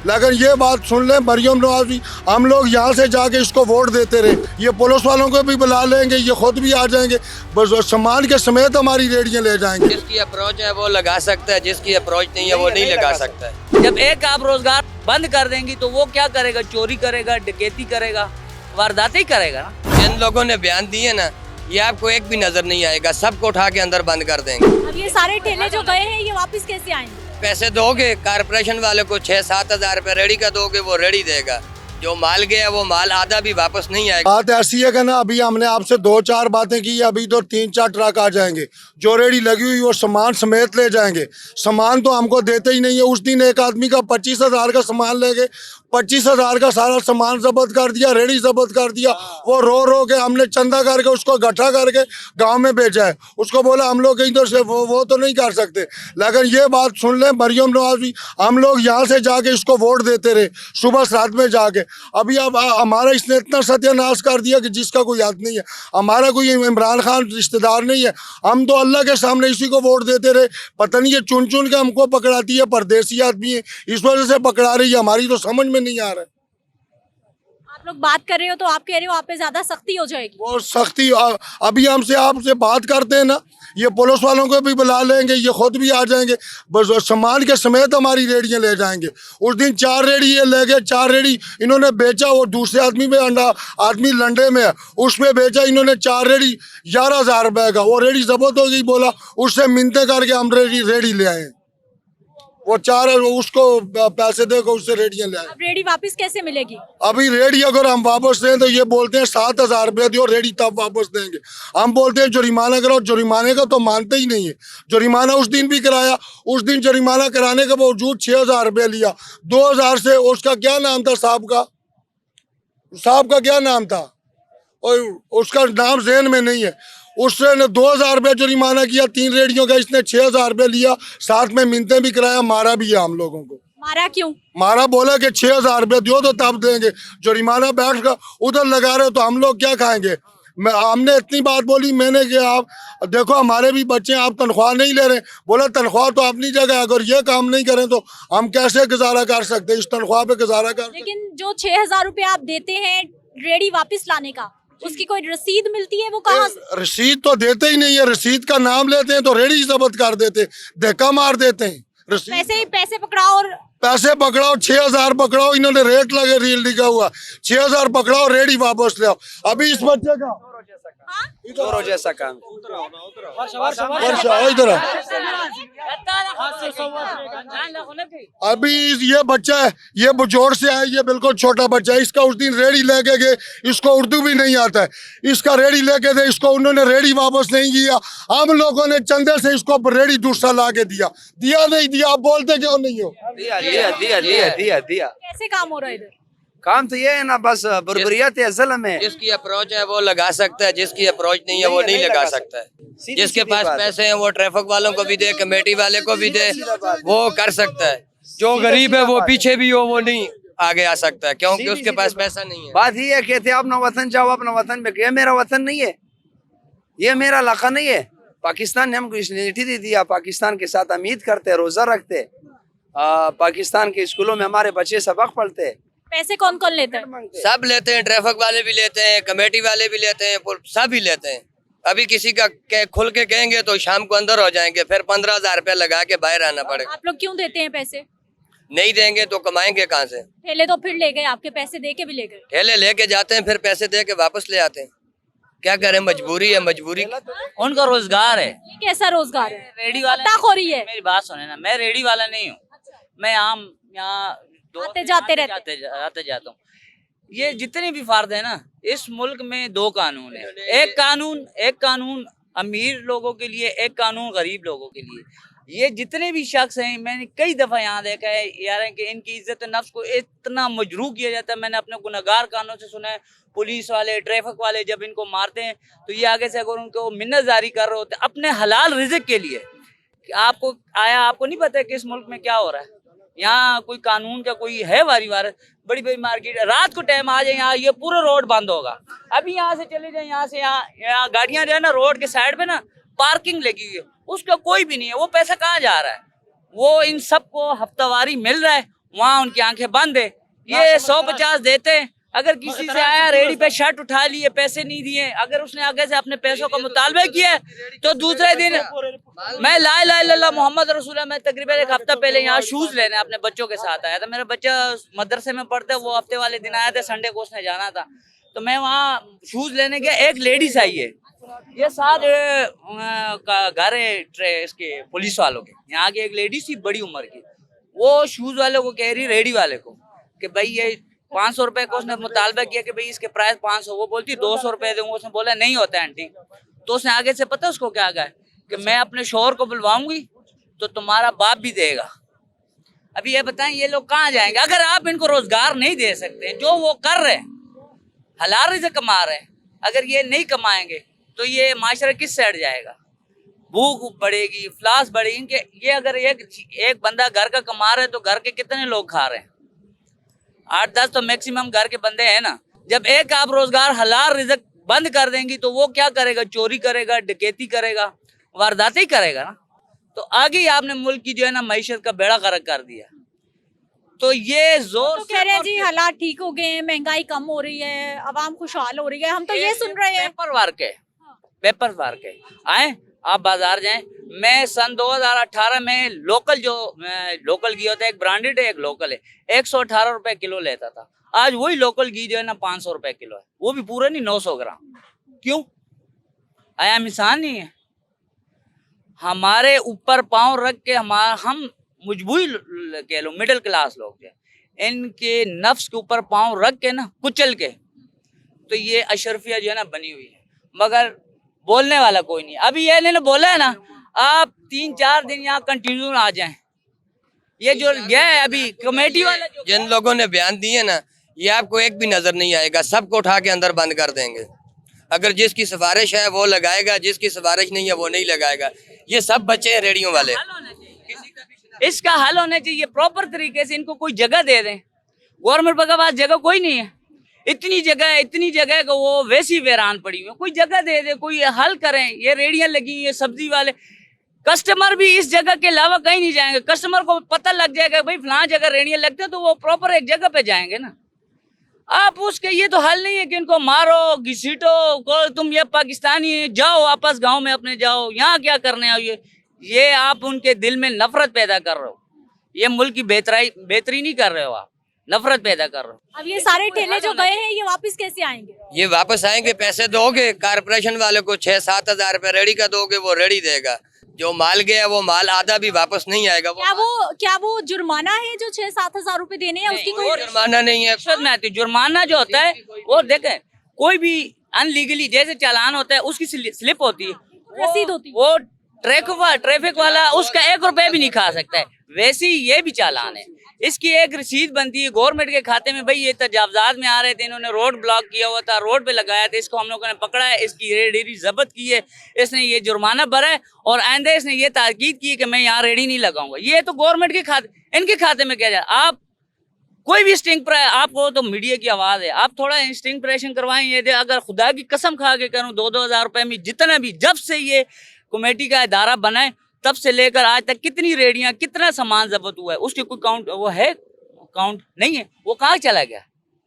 लेकिन ये बात सुन लें मरियम नवाज, हम लोग यहाँ से जाके इसको वोट देते रहे, ये पुलिस वालों को भी बुला लेंगे, ये खुद भी आ जाएंगे, बस सामान के समेत हमारी रेडियाँ ले जाएंगे। जिसकी अप्रोच है वो लगा सकता है, जिसकी अप्रोच नहीं है वो नहीं लगा सकता है। जब एक आप रोजगार बंद कर देंगी तो वो क्या करेगा? चोरी करेगा, डकैती करेगा, वारदातें ही करेगा ना। जिन लोगों ने बयान दिए ना, ये आपको एक भी नजर नहीं आएगा, सबको उठा के अंदर बंद कर देंगे। अब ये सारे ठेले जो गए हैं ये वापस कैसे आएंगे? पैसे दोगे कारपोरेशन वाले को 6-7 हजार रुपए रेडी का दोगे, वो रेडी देगा। जो माल गया वो माल आधा भी वापस नहीं आएगा। बात ऐसी है कि ना, अभी हमने आपसे 2-4 बातें की, अभी तो 3-4 ट्रक आ जाएंगे, जो रेडी लगी हुई वो सामान समेत ले जाएंगे। सामान तो हमको देते ही नहीं है। उस दिन एक आदमी का 25,000 का सामान ले गए, 25,000 का सारा सामान जब्त कर दिया, रेडी जब्त कर दिया। वो रो रो के हमने चंदा करके उसको इकट्ठा करके गांव में भेजा है। उसको बोला हम लोग इधर से वो तो नहीं कर सकते। लेकिन ये बात सुन लें मरियम नवाज, हम लोग यहाँ से जाके इसको वोट देते रहे, सुबह रात में जाके। अभी अब हमारा इसने इतना सत्यानाश कर दिया कि जिसका कोई याद नहीं है। हमारा कोई इमरान खान रिश्तेदार नहीं है, हम तो अल्लाह के सामने इसी को वोट देते रहे। पता नहीं ये चुन चुन के हमको पकड़ाती है, परदेसी आदमी है इस वजह से पकड़ा रही है, हमारी तो समझ में नहीं आ रहा है। आप लोग बात कर रहे हो तो आप कह रहे हो आप पे ज्यादा सख्ती हो जाएगी। वो सख्ती अभी हमसे आपसे बात करते हैं ना, ये पुलिस वालों को भी बुला लेंगे, ये खुद भी आ जाएंगे, बस सामान के समेत हमारी रेडियाँ ले जाएंगे। उस दिन 4 रेडी ये ले गए, 4 रेडी इन्होंने बेचा, वो दूसरे आदमी में आदमी लंडे में है, उसमें बेचा इन्होंने 4 रेडी 11,000 रुपए का। वो रेडी जब्त हो गई, बोला उससे मिन्नतें करके हम रेडी ले आए। वो 4 उसको पैसे देकर उससे रेडियाँ ले आए। अब रेडी वापस कैसे मिलेगी? अभी रेडी अगर हम वापस दें तो ये बोलते हैं 7,000 रुपये दो, रेडी तब वापस देंगे। हम बोलते हैं जुर्माना करो, जुर्माने का तो मानते ही नहीं है। जुर्माना उस दिन भी कराया, उस दिन जुर्माना कराने के बावजूद 6,000 रुपये लिया। 2,000 से उसका क्या नाम था, साहब का क्या नाम था, और उसका नाम ज़हन में नहीं है। उसने 2,000 रुपये जुर्माना किया 3 रेडियों का, इसने 6,000 रुपये लिया, साथ में मिन्नतें भी कराया, मारा भी है हम लोगों को। मारा क्यों? मारा, बोला कि 6,000 रुपये दो तो तब देंगे। जुर्माना बैठ कर उधर लगा रहे हो तो हम लोग क्या खाएंगे? हमने इतनी बात बोली मैंने कि आप देखो हमारे भी बच्चे हैं, आप तनख्वाह नहीं ले रहे। बोला तनख्वाह तो अपनी जगह है, अगर ये काम नहीं करें तो हम कैसे गुजारा कर सकते, इस तनख्वाह पे गुजारा कर। लेकिन जो 6,000 रुपये आप देते हैं रेडी वापस लाने का, उसकी कोई रसीद मिलती है? वो कहाँ से? रसीद तो देते ही नहीं है, रसीद का नाम लेते हैं तो रेडी जब्त कर देते, धक्का मार देते हैं। पैसे पकड़ाओ और पैसे पकड़ाओ, 6,000 पकड़ाओ, इन्होंने रेट लगे रील लिखा हुआ, 6,000 पकड़ाओ, रेडी वापस ले आओ। अभी इस बच्चे का चोरों जैसा काम। वर्षा इधर अभी ये बच्चा है, ये बुजोड़ से है, ये बिल्कुल छोटा बच्चा है। इसका उस दिन रेडी लेके गए, इसको उर्दू भी नहीं आता है, इसका रेडी लेके गए, इसको उन्होंने रेडी वापस नहीं किया। हम लोगों ने चंदे से इसको रेडी दूसरा ला के दिया नहीं दिया, आप बोलते क्यों नहीं हो? दिया। कैसे काम हो रहा है इधर? काम तो ये है ना, बस बर्बरियत है, ज़ुल्म है। जिसकी अप्रोच है वो लगा सकता है, जिसकी अप्रोच नहीं है वो नहीं लगा सकता है। जिसके पास पैसे हैं वो ट्रैफिक वालों को भी दे, कमेटी वाले को भी दे, वो कर सकता है। जो गरीब है वो पीछे भी हो वो नहीं आगे आ सकता है, क्योंकि उसके पास पैसा नहीं है। बात ये है, कहते हैं अपना वतन जाओ, अपना वतन में। ये मेरा वतन नहीं है, ये मेरा इलाका नहीं है। पाकिस्तान ने हमको यूनिटी दे दिया, पाकिस्तान के साथ उम्मीद करते, रोजा रखते, पाकिस्तान के स्कूलों में हमारे बच्चे सबक पढ़ते। पैसे कौन कौन लेता है? सब लेते हैं, ट्रैफिक वाले भी लेते हैं, कमेटी वाले भी लेते हैं, सब ही लेते हैं। अभी किसी का खुल के कहेंगे तो शाम को अंदर हो जाएंगे, फिर 15,000 रुपया लगा के बाहर आना पड़ेगा। आप लोग क्यों देते हैं पैसे? नहीं देंगे तो कमाएंगे कहाँ से? ठेले तो फिर ले गए, आपके पैसे दे के भी ले गए। ठेले लेके जाते हैं, फिर पैसे दे के वापस ले आते हैं। क्या करें, मजबूरी है, मजबूरी। उनका रोजगार है। ये कैसा रोजगार है? रेडी वाला हत्ताखोरी है। मेरी बात सुने ना, मैं रेडी वाला नहीं हूँ, मैं आम यहाँ आते जाते जाता हूँ। ये जितने भी फर्द है ना, इस मुल्क में 2 कानून है। एक कानून अमीर लोगों के लिए, एक कानून गरीब लोगों के लिए। ये जितने भी शख्स हैं, मैंने कई दफ़ा यहाँ देखा है यार कि इनकी इज्जत नफ्स को इतना मजरूह किया जाता है। मैंने अपने गुनहगार कानों से सुना है, पुलिस वाले, ट्रैफिक वाले जब इनको मारते हैं तो ये आगे से अगर उनको मिन्नत जारी कर रहे होते अपने हलाल रिज़्क के लिए। आपको नहीं पता है कि इस मुल्क में क्या हो रहा है? यहाँ कोई कानून का कोई है वारी बड़ी बड़ी मार्केट, रात को टाइम आ जाए यहाँ ये पूरा रोड बंद होगा। अभी यहाँ से चले जाए, यहाँ से यहाँ गाड़ियाँ जो है ना रोड के साइड पे ना पार्किंग लगी हुई है, उसका कोई भी नहीं है। वो पैसा कहाँ जा रहा है? वो इन सबको हफ्तावारी मिल रहा है, वहाँ उनकी आंखें बंद है। ये 150 देते हैं, अगर किसी से आया रेडी पे शर्ट उठा लिए, पैसे नहीं दिए, अगर उसने आगे से अपने पैसों का मुतालबा किया तो दूसरे दिन मैं ला इलाहा इल्लल्लाह मोहम्मद रसूलुल्लाह, मैं तकरीबन एक हफ्ता पहले यहाँ शूज लेने अपने बच्चों के साथ आया था। मेरा बच्चा मदरसे में पढ़ता है, वो हफ्ते वाले दिन आया था, संडे को उसने जाना था, तो मैं वहाँ शूज लेने गया। एक लेडीज आई है, ये साथ घर है इसके पुलिस वालों के, यहाँ की एक लेडीज थी बड़ी उम्र की, वो शूज वाले को कह रही, रेडी वाले को, कि भाई ये 500 रुपए को उसने मुतालबा किया कि भाई इसके प्राइस 500, वो बोलती 200 रुपए दूंगा। उसने बोला नहीं होता है आंटी। तो उसने आगे से पता उसको क्या कहा कि मैं अपने शोहर को बुलवाऊंगी तो तुम्हारा बाप भी देगा। अभी ये बताएं ये लोग कहाँ जाएंगे? अगर आप इनको रोजगार नहीं दे सकते, जो वो कर रहे हैं हलाल रिज़्क़ कमा रहे हैं, अगर ये नहीं कमाएंगे तो ये माशरा किस साइड जाएगा? भूख बढ़ेगी, इफ्लास बढ़ेगी। इनके ये अगर एक बंदा घर का कमा रहा है तो घर के कितने लोग खा रहे हैं? 8-10 तो मैक्सिमम घर के बंदे हैं ना। जब एक आप रोजगार हलाल रिज़्क़ बंद कर देंगी तो वो क्या करेगा? चोरी करेगा, डकैती करेगा, वारदात ही करेगा ना। तो आगे ही आपने मुल्क की जो है ना मईशत का बेड़ा गर्क कर दिया। तो ये जोर तो कह रहे हैं जी हालात ठीक हो गए हैं, महंगाई कम हो रही है, आवाम खुशहाल हो रही है, हम तो ये सुन रहे हैं। पेपर वर्क है, पेपर वर्क है। आए आप बाजार जाएं, मैं सन 2018 में लोकल घी होता है, एक ब्रांडेड है एक लोकल है, 118 रुपए किलो लेता था। आज वही लोकल घी जो है ना 500 रुपए किलो है, वो भी पूरा नहीं 900 ग्राम। क्यों? आया इंसान नहीं है? हमारे ऊपर पाँव रख के हम मजबूरी कह लो, मिडिल क्लास लोग जो इनके नफ्स के ऊपर पाँव रख के ना कुचल के, तो ये अशरफिया जो है ना बनी हुई है, मगर बोलने वाला कोई नहीं। अभी ये इन्होंने बोला है ना, आप 3-4 दिन यहाँ कंटिन्यू आ जाएं। ये जो गया है अभी कमेटी वाला, जिन लोगों ने बयान दिए ना, ये आपको एक भी नजर नहीं आएगा, सबको उठा के अंदर बंद कर देंगे। अगर जिसकी सिफारिश है वो लगाएगा, जिसकी सिफारिश नहीं है वो नहीं लगाएगा। ये सब बच्चे हैं रेडियो वाले। इसका हल होना चाहिए प्रॉपर तरीके से। इनको कोई जगह दे दें। गवर्नमेंट के पास जगह कोई नहीं है, इतनी जगह है कि वो वैसी वीरान पड़ी हुई है। कोई जगह दे दे, कोई हल करें। ये रेडियां लगी हुई है, सब्जी वाले कस्टमर भी इस जगह के अलावा कहीं नहीं जाएंगे। कस्टमर को पता लग जाएगा भाई फलां जगह रेडियां लगते हैं, तो वो प्रॉपर एक जगह पे जाएंगे ना। आप उसके ये तो हल नहीं है कि इनको मारो, घसीटो, तुम ये पाकिस्तानी है, जाओ वापस गांव में अपने जाओ, यहाँ क्या करने आओ। ये आप उनके दिल में नफरत पैदा कर रहे हो। ये मुल्क की बेहतरी नहीं कर रहे हो, आप नफरत पैदा कर रहे हो। अब ये सारे ठेले जो गए हैं ये वापस कैसे आएंगे? ये वापस आएंगे, पैसे दोगे कारपोरेशन वाले को 6-7 हजार रुपए रेडी का दोगे, वो रेडी देगा। जो माल गया वो माल आधा भी वापस नहीं आएगा। क्या वो जुर्माना है जो 6-7 हजार रुपए देने हैं? उसकी कोई जुर्माना नहीं है। में आती जुर्माना जो होता है वो देखें, कोई भी अनलीगली जैसे चालान होता है उसकी स्लिप होती है, रसीद होती है, वो ट्रैफिक वाला उसका 1 रुपए भी नहीं खा सकता है। वैसे ही ये भी चालान है, इसकी एक रसीद बनती है गवर्नमेंट के खाते में। भाई ये तजावजात में आ रहे थे, इन्होंने रोड ब्लॉक किया हुआ था, रोड पे लगाया था, इसको हम लोगों ने पकड़ा है, इसकी रेडी जब्त की है, इसने ये जुर्माना भरा है और आइंदा इसने ये ताकीद की है कि मैं यहाँ रेडी नहीं लगाऊंगा। ये तो गवर्नमेंट के खाते, इनके खाते में क्या जाए। आप कोई भी स्टिंग पर, आपको तो मीडिया की आवाज़ है, आप थोड़ा स्टिंग प्रेशन करवाएं। ये दे, अगर खुदा की कसम खा के करूँ 2-2 हजार रुपये में जितना भी, जब से ये कमेटी का इदारा बना है तब से लेकर आज तक कितनी रेडियां, कितना सामान जब्त हुआ है, उसकी कोई काउंट वो है? काउंट नहीं है। वो कहाँ चला गया?